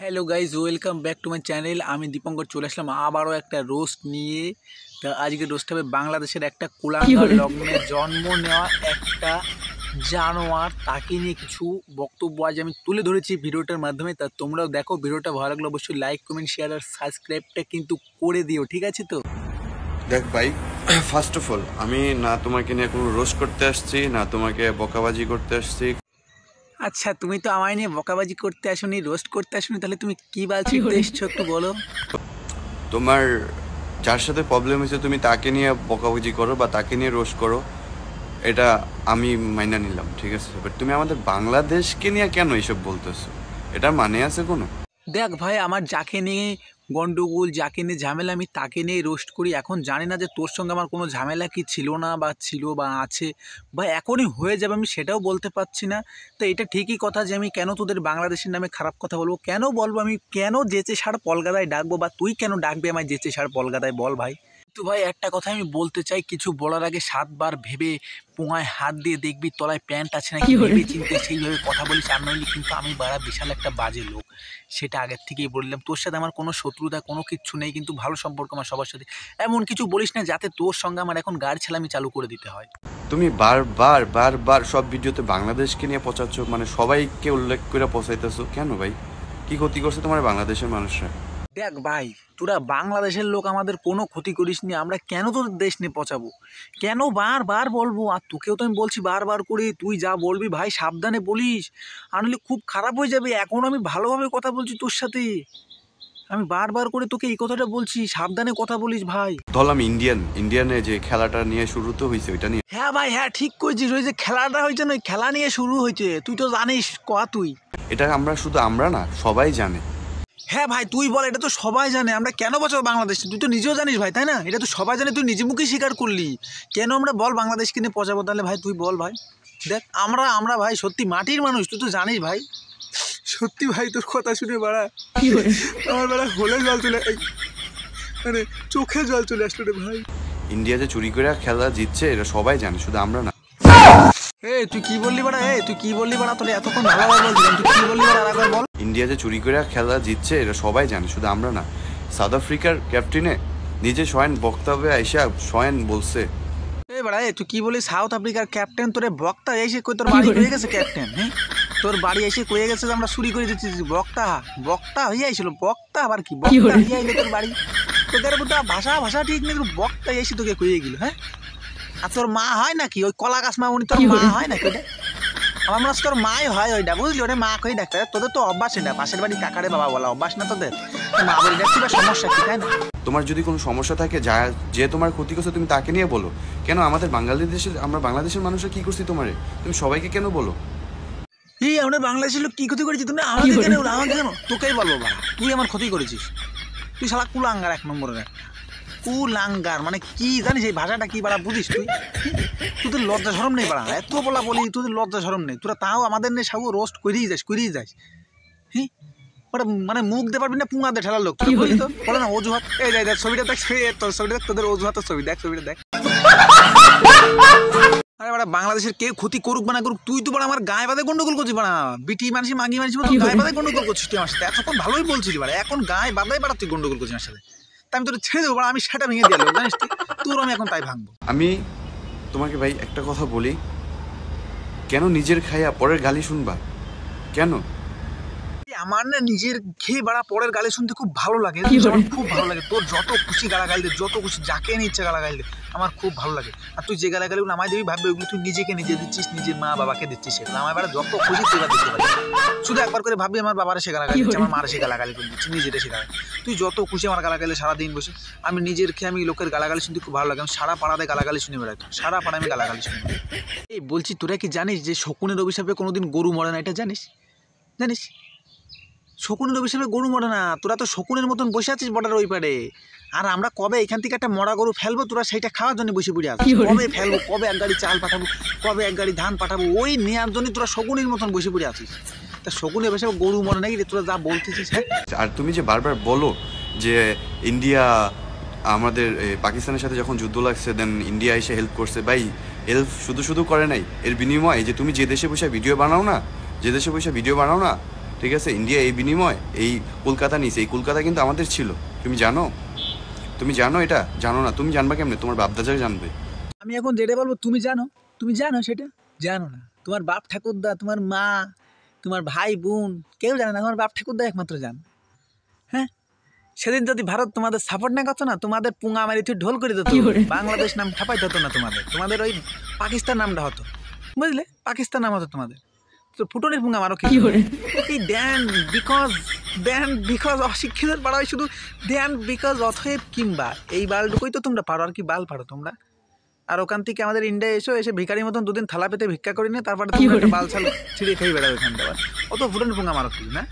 Hello guys, welcome back to my channel. আমি দীপঙ্কর চলে আসলাম আবারও একটা রোস্ট নিয়ে। তা আজকে রোস্ট হবে বাংলাদেশের একটা কুলাঙ্গার লগ্নে জন্ম নেওয়া একটা জানোয়ার, তাকে নিয়ে কিছু বক্তব্য আজ আমি তুলে ধরেছি ভিডিওটার মাধ্যমে। তা তোমরাও দেখো, ভিডিওটা ভালো লাগলে অবশ্যই লাইক, কমেন্ট, শেয়ার আর সাবস্ক্রাইবটা কিন্তু করে দিও, ঠিক আছে? তো দেখ ভাই, ফার্স্ট অফ অল আমি না তোমাকে নিয়ে কোনো রোস্ট করতে আসছি, না তোমাকে বকাবাজি করতে আসছি। আচ্ছা, তুমি তো আমায় নিয়ে বকাবাজি করতে আসোনি, রোস্ট করতে আসোনি, তাহলে তুমি কি বালছি এসছো একটু বলো। তোমার যার সাথে প্রবলেম হয়েছে তুমি তাকে নিয়ে বকাবাজি করো বা তাকে নিয়ে রোস্ট করো, এটা আমি মাইনা নিলাম, ঠিক আছে। বাট তুমি আমাদের বাংলাদেশকে নিয়ে কেন এইসব বলতেছো? এটার মানে আছে কোনো? দেখ ভাই, আমার যাকে নিয়ে গন্ডগোল, যাকে নিয়ে ঝামেলা, আমি তাকে নিয়ে রোস্ট করি। এখন জানি না যে তোর সঙ্গে আমার কোনো ঝামেলা কি ছিল না, বা ছিল বা আছে, বা এখনই হয়ে যাবে, আমি সেটাও বলতে পারছি না। তো এটা ঠিকই কথা যে আমি কেন তোদের বাংলাদেশের নামে খারাপ কথা বলবো, কেন বলবো, আমি কেন যেচে সার পলগাদায় ডাকবো, বা তুই কেন ডাকবি আমায় যেচে সার পলগাদায়, বল ভাই। তো ভাই একটা কথা আমি বলতে চাই, কিছু বলার আগে 7 বার ভেবে পোঙায় হাত দিয়ে দেখবি তলায় প্যান্ট আছে নাকি, ভেবে চিনতে সেইভাবে কথা বলিস। আর নইলে কিন্তু আমি বাড়া বিশাল একটা বাজে লোক, সেটা আগের থেকেই বললাম। তোর সাথে আমার কোনো শত্রুতা কোনো কিচ্ছু নেই, কিন্তু ভালো সম্পর্ক আমার সবার সাথে। এমন কিছু বলিস না যাতে তোর সঙ্গে আমার এখন গাড়ি ছেলামি চালু করে দিতে হয়। তুমি বারবার বারবার সব ভিডিওতে বাংলাদেশকে নিয়ে পচাচ্ছ, মানে সবাইকে উল্লেখ করে পচাইতেছো কেন ভাই? কি ক্ষতি করছে তোমার বাংলাদেশের মানুষরা? দেখ ভাই, তোরা বাংলাদেশের লোক, আমাদের কোনো ক্ষতি করিস নি, আমরা কেন তোদের দেশ নিয়ে পচাবো, কেন বারবার বলবো? আর তোকেও তো আমি বলছি বারবার করে, তুই যা বলবি ভাই সাবধানে বলিস, আনলে খুব খারাপ হয়ে যাবে। এখন আমি ভালোভাবে কথা বলছি তোর সাথে, আমি বারবার করে তোকে এই কথাটা বলছি, সাবধানে কথা বলিস ভাই। ধরলাম ইন্ডিয়ানে যে খেলাটা নিয়ে শুরু তো হয়েছে, ওইটা নিয়ে। হ্যাঁ ভাই, হ্যাঁ ঠিক করেছিস, ওই যে খেলাটা হয়েছে না, ওই খেলা নিয়ে শুরু হয়েছে, তুই তো জানিস তুই। এটা আমরা না, সবাই জানে। হ্যাঁ ভাই, তুই বল, এটা তো সবাই জানে, আমরা কেন বাঁচাবো বাংলাদেশ? তুই তো নিজেও জানিস ভাই, তাই না? এটা তো সবাই জানে, তুই নিজে মুখেই স্বীকার করলি। কেন আমরা বল বাংলাদেশকে নিয়ে পচাবো তাহলে? ভাই তুই বল ভাই। দেখ আমরা ভাই সত্যি মাটির মানুষ, তুই তো জানিস ভাই। সত্যি ভাই, তোর কথা শুনে বাড়া আমার বাড়া হলে জল চলে, মানে চোখে জল চলে আসলো রে ভাই। ইন্ডিয়া যে চুরি করে খেলা জিতছে এটা সবাই জানে, শুধু আমরা না। তুই কি বললি বাড়া? তুই কি বললি বাড়া? তোর এতক্ষণ ভালোভাবে বলছিলাম, তুই কি বললি বাড়া? আরেকবার বল। ইন্ডিয়া যে চুরি করে খেলা জিতছে এটা সবাই জানে, শুধু আমরা না। সাউথ আফ্রিকার ক্যাপ্টেনে নিজে স্বয়ং বক্তব্যে আইসা স্বয়ং বলছে। বাড়া, তুই কি বলি? সাউথ আফ্রিকার ক্যাপ্টেন তোরে বক্তা এসে কই তোর বাড়ি হয়ে গেছে ক্যাপ্টেন? হ্যাঁ, তোর বাড়ি এসে কয়ে গেছে যে আমরা চুরি করে দিচ্ছি। বক্তা হয়ে আইছিল, বক্তা আবার কি বক্তা হয়ে আইলে তোর বাড়ি? তোদের বুটা ভাষা ঠিক নেই, বক্তা এসে তোকে কয়ে গেল। হ্যাঁ, আর তোর মা হয় নাকি ওই কলা গাছ মামুনি? তোর মা হয় নাকি ওটা? আমার মনে হচ্ছে তোর মাই হয় ওইটা, বুঝলি? ওটা মা কই ডাক্তার, তোদের তো অভ্যাস, এটা পাশের বাড়ি কাকারে বাবা বলা অভ্যাস না তোদের। মা বলি ডাকছি, বা সমস্যা কি, তাই না? তোমার যদি কোনো সমস্যা থাকে, যে তোমার ক্ষতি করছে তুমি তাকে নিয়ে বলো। কেন আমরা বাংলাদেশের মানুষরা কি করছি তোমারে? তুমি সবাইকে কেন বলো? আমরা বাংলাদেশের লোক কি ক্ষতি করেছি? তুমি আমাকে কেন? আমাকে কেন? তোকেই বলবো বা, তুই আমার ক্ষতি করেছিস। তুই শালা কুলাঙ্গার, এক নম্বরের কুলাঙ্গার। মানে কি জানিস এই ভাষাটা কি বাড়া, বুঝিস তুই? তোদের লজ্জা শরম নেই বাড়া, এত বলা বলি, তোদের লজ্জা শরম নেই। তোরা তাও আমাদের নিয়ে সব রোস্ট করেই যাস। হ্যাঁ, ওটা মানে মুখ দে পারবি না, পুঙা দে ঠেলার লোক বলি তো, বলে না অজুহাত। এই দেখ ছবিটা দেখ, তোর ছবিটা দেখ, তোদের অজুহাতের ছবি দেখ, ছবিটা দেখ। আরে বাড়া, বাংলাদেশের কেউ ক্ষতি করুক বা না করুক, তুই তো বাড়া আমার গায়ে বাদে গন্ডগোল করছিস বাড়া। বিটি মানুষ মাগি মানুষ গায়ে বাদে গন্ডগোল করছিস তুই আমার সাথে। এতক্ষণ ভালোই বলছিলি বাড়া, এখন গায়ে বাদাই বাড়া তুই গন্ডগোল করছিস আমার সাথে। তা আমি তোর ছেড়ে দেবো বাড়া, আমি সেটা ভেঙে দিয়ে জানিস তুই, তোর আমি এখন তাই ভাঙবো। আমি তোমাকে ভাই একটা কথা বলি, কেন নিজের খাইয়া পরের গালি শুনবা? কেন? আমার না নিজের খেয়ে বাড়া পরের গালি শুনতে খুব ভালো লাগে, আমার খুব ভালো লাগে। তোর যত খুশি গালাগাল দে, যত খুশি যাকে নিচ্ছে গালাগাল দে, আমার খুব ভালো লাগে। আর তুই যে গালাগালিগুলো আমায় দিবি, ভাববে ওইগুলো তুই নিজে দিচ্ছিস, নিজের মা বাবাকে দিচ্ছিস। সেগুলো আমার বাড়া যত খুশি তুই দিতে পারিস। শুধু একবার করে ভাববি আমার বাবার সে গালাগালি দিচ্ছে, আমার মার সে গালাগালি করে দিচ্ছি, নিজেটা সে গালাগালি। তুই যত খুশি আমার গালাগালি সারাদিন বসে, আমি নিজের খেয়ে আমি লোকের গালাগালি শুনতে খুব ভালো লাগে। আমি সারা পাড়াতে গালাগালি শুনে বেড়াই, সারা পাড়ায় আমি গালাগালি শুনে বেড়াই। এই বলছি, তোরা কি জানিস যে শকুনের অভিশাপে কোনোদিন গরু মরে না? এটা জানিস? শকুনের অভিশাপে গরু মরে না। তোরা তো শকুনের মতন বসে আছিস বর্ডার ওই পারে, আর আমরা কবে এখান থেকে একটা মরা গরু ফেলবো, তোরা সেইটা খাওয়ার জন্য বসে পড়ে আছিস। কবে ফেলবো, কবে এক গাড়ি চাল পাঠাবো, কবে এক গাড়ি ধান পাঠাবো, ওই নেওয়ার জন্য তোরা শকুনের মতন বসে পড়ে আছিস। তা শকুনের অভিশাপে গরু মরে নাকি রে? তোরা যা বলতেছিস। হ্যাঁ, আর তুমি যে বারবার বলো যে ইন্ডিয়া আমাদের পাকিস্তানের সাথে যখন যুদ্ধ লাগছে, দেন ইন্ডিয়া এসে হেল্প করছে। ভাই, হেল্প শুধু করে নাই, এর বিনিময়ে যে তুমি যে দেশে বসে ভিডিও বানাও না, ঠিক আছে, ইন্ডিয়া এই বিনিময় এই কলকাতা নিছে, এই কলকাতা কিন্তু আমাদের ছিল। তুমি জানো? তুমি জানো এটা? জানো না? তুমি জানবা কেমনে? তোমার বাপদাদা জানবে। আমি এখন যেটা বলবো তুমি জানো সেটা? জানো না। তোমার বাপ ঠাকুরদা, তোমার মা, তোমার ভাই বোন কেউ জানে না, তোমার বাপ ঠাকুরদা একমাত্র জানে। হ্যাঁ, সেদিন যদি ভারত তোমাদের সাপোর্ট না করতো না, তোমাদের পুঙা মারি তুই ঢোল করে দিত, বাংলাদেশ নাম ঠাপাইতে হতো না তোমাদের ওই পাকিস্তান নামটা হতো, বুঝলে? পাকিস্তান নাম হতো তোমাদের। তো ফুটনের পুঙা মারো কি এই দেন বিকজ অশিক্ষিতের পাড়ায় শুধু দেন বিকজ অথব কিংবা এই বালটুকুই তো তোমরা পারো, আর কি বাল পারো তোমরা? আর ওখান থেকে আমাদের ইন্ডিয়া এসে ভিখারির মতন দুদিন থালা পেতে ভিক্ষা করে নিয়ে তারপরে তোমরা একটা বাল ছাল ছিঁড়ে খেয়ে বেড়াবে ওখান থেকে। অত ফুটন পুঙা মারো কি না?